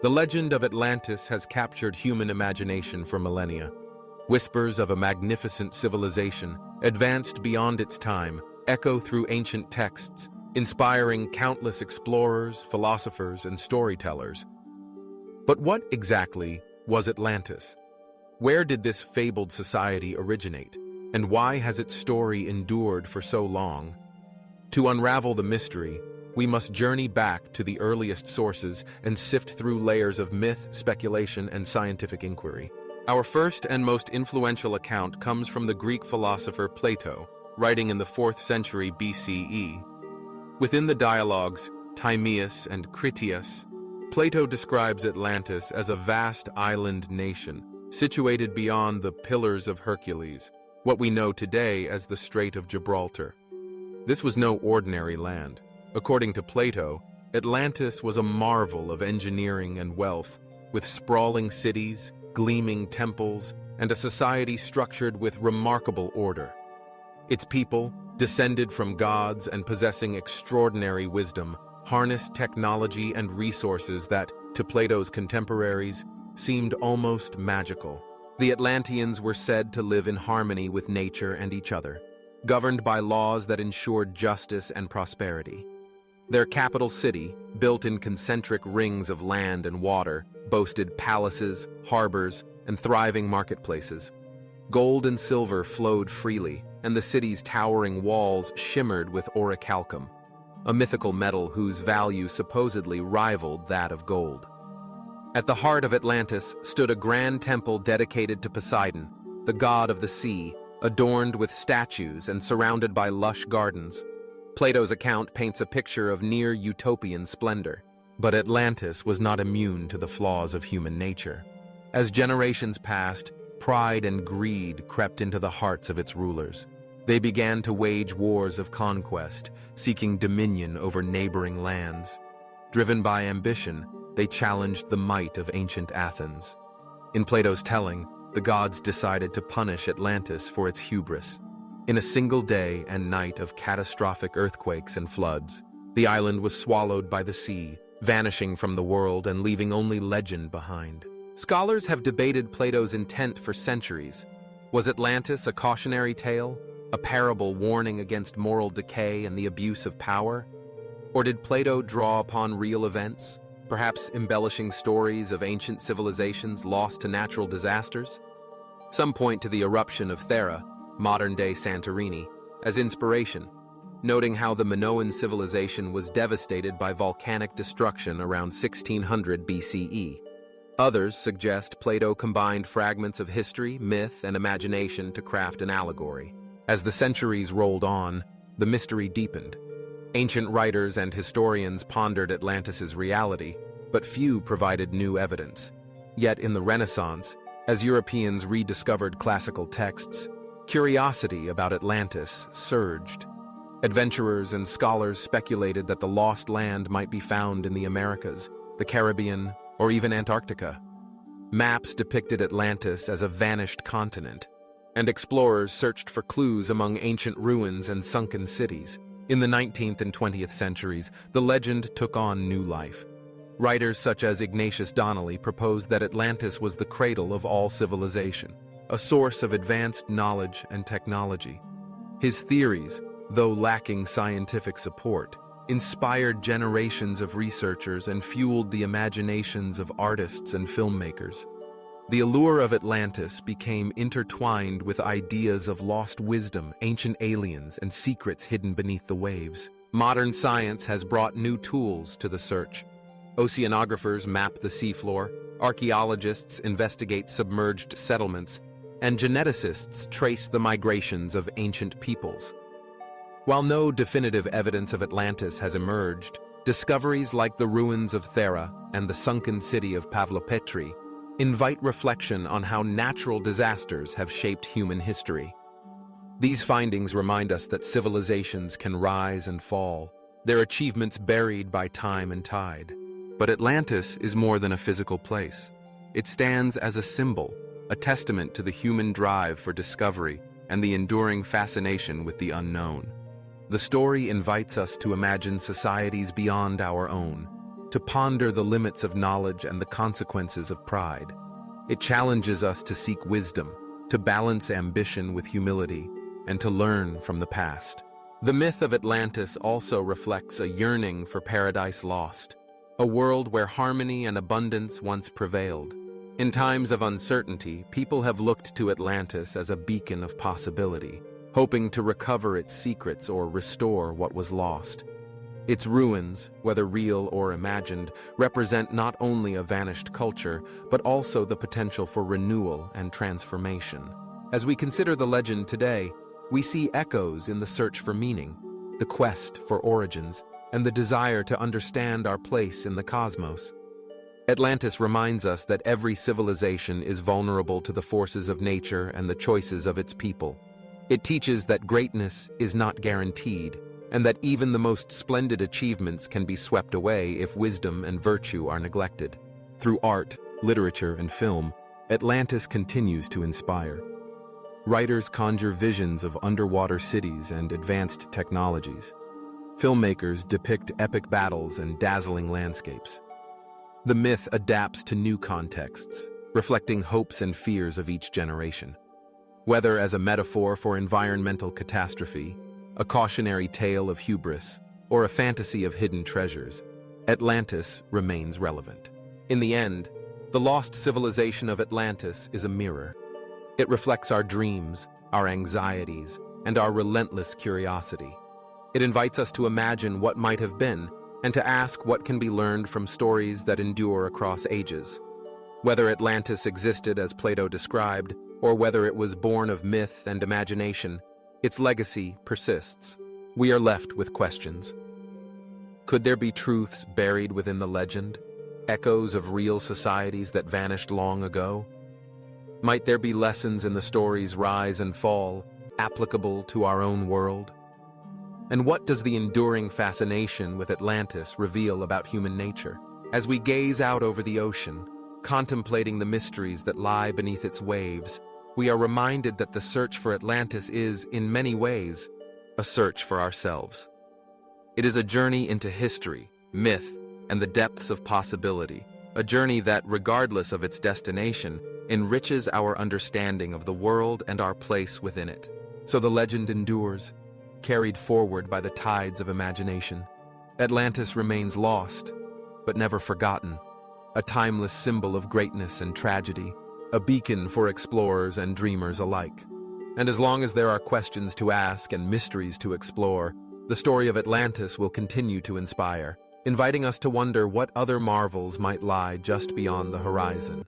The legend of Atlantis has captured human imagination for millennia. Whispers of a magnificent civilization, advanced beyond its time, echo through ancient texts, inspiring countless explorers, philosophers, and storytellers. But what exactly was Atlantis? Where did this fabled society originate, and why has its story endured for so long? To unravel the mystery, we must journey back to the earliest sources and sift through layers of myth, speculation, and scientific inquiry. Our first and most influential account comes from the Greek philosopher Plato, writing in the 4th century BCE. Within the dialogues Timaeus and Critias, Plato describes Atlantis as a vast island nation, situated beyond the Pillars of Hercules, what we know today as the Strait of Gibraltar. This was no ordinary land. According to Plato, Atlantis was a marvel of engineering and wealth, with sprawling cities, gleaming temples, and a society structured with remarkable order. Its people, descended from gods and possessing extraordinary wisdom, harnessed technology and resources that, to Plato's contemporaries, seemed almost magical. The Atlanteans were said to live in harmony with nature and each other, governed by laws that ensured justice and prosperity. Their capital city, built in concentric rings of land and water, boasted palaces, harbors, and thriving marketplaces. Gold and silver flowed freely, and the city's towering walls shimmered with orichalcum, a mythical metal whose value supposedly rivaled that of gold. At the heart of Atlantis stood a grand temple dedicated to Poseidon, the god of the sea, adorned with statues and surrounded by lush gardens. Plato's account paints a picture of near-utopian splendor. But Atlantis was not immune to the flaws of human nature. As generations passed, pride and greed crept into the hearts of its rulers. They began to wage wars of conquest, seeking dominion over neighboring lands. Driven by ambition, they challenged the might of ancient Athens. In Plato's telling, the gods decided to punish Atlantis for its hubris. In a single day and night of catastrophic earthquakes and floods, the island was swallowed by the sea, vanishing from the world and leaving only legend behind. Scholars have debated Plato's intent for centuries. Was Atlantis a cautionary tale, a parable warning against moral decay and the abuse of power? Or did Plato draw upon real events, perhaps embellishing stories of ancient civilizations lost to natural disasters? Some point to the eruption of Thera, modern-day Santorini, as inspiration, noting how the Minoan civilization was devastated by volcanic destruction around 1600 BCE. Others suggest Plato combined fragments of history, myth, and imagination to craft an allegory. As the centuries rolled on, the mystery deepened. Ancient writers and historians pondered Atlantis's reality, but few provided new evidence. Yet in the Renaissance, as Europeans rediscovered classical texts, curiosity about Atlantis surged. Adventurers and scholars speculated that the lost land might be found in the Americas, the Caribbean, or even Antarctica. Maps depicted Atlantis as a vanished continent, and explorers searched for clues among ancient ruins and sunken cities. In the 19th and 20th centuries, the legend took on new life. Writers such as Ignatius Donnelly proposed that Atlantis was the cradle of all civilization, a source of advanced knowledge and technology. His theories, though lacking scientific support, inspired generations of researchers and fueled the imaginations of artists and filmmakers. The allure of Atlantis became intertwined with ideas of lost wisdom, ancient aliens, and secrets hidden beneath the waves. Modern science has brought new tools to the search. Oceanographers map the seafloor, archaeologists investigate submerged settlements, and geneticists trace the migrations of ancient peoples. While no definitive evidence of Atlantis has emerged, discoveries like the ruins of Thera and the sunken city of Pavlopetri invite reflection on how natural disasters have shaped human history. These findings remind us that civilizations can rise and fall, their achievements buried by time and tide. But Atlantis is more than a physical place. It stands as a symbol, a testament to the human drive for discovery and the enduring fascination with the unknown. The story invites us to imagine societies beyond our own, to ponder the limits of knowledge and the consequences of pride. It challenges us to seek wisdom, to balance ambition with humility, and to learn from the past. The myth of Atlantis also reflects a yearning for paradise lost, a world where harmony and abundance once prevailed. In times of uncertainty, people have looked to Atlantis as a beacon of possibility, hoping to recover its secrets or restore what was lost. Its ruins, whether real or imagined, represent not only a vanished culture, but also the potential for renewal and transformation. As we consider the legend today, we see echoes in the search for meaning, the quest for origins, and the desire to understand our place in the cosmos. Atlantis reminds us that every civilization is vulnerable to the forces of nature and the choices of its people. It teaches that greatness is not guaranteed, and that even the most splendid achievements can be swept away if wisdom and virtue are neglected. Through art, literature, and film, Atlantis continues to inspire. Writers conjure visions of underwater cities and advanced technologies. Filmmakers depict epic battles and dazzling landscapes. The myth adapts to new contexts, reflecting hopes and fears of each generation. Whether as a metaphor for environmental catastrophe, a cautionary tale of hubris, or a fantasy of hidden treasures, Atlantis remains relevant. In the end, the lost civilization of Atlantis is a mirror. It reflects our dreams, our anxieties, and our relentless curiosity. It invites us to imagine what might have been, and to ask what can be learned from stories that endure across ages. Whether Atlantis existed as Plato described, or whether it was born of myth and imagination, its legacy persists. We are left with questions. Could there be truths buried within the legend? Echoes of real societies that vanished long ago? Might there be lessons in the story's rise and fall, applicable to our own world? And what does the enduring fascination with Atlantis reveal about human nature? As we gaze out over the ocean, contemplating the mysteries that lie beneath its waves, we are reminded that the search for Atlantis is, in many ways, a search for ourselves. It is a journey into history, myth, and the depths of possibility, a journey that, regardless of its destination, enriches our understanding of the world and our place within it. So the legend endures, carried forward by the tides of imagination. Atlantis remains lost, but never forgotten, a timeless symbol of greatness and tragedy, a beacon for explorers and dreamers alike. And as long as there are questions to ask and mysteries to explore, the story of Atlantis will continue to inspire, inviting us to wonder what other marvels might lie just beyond the horizon.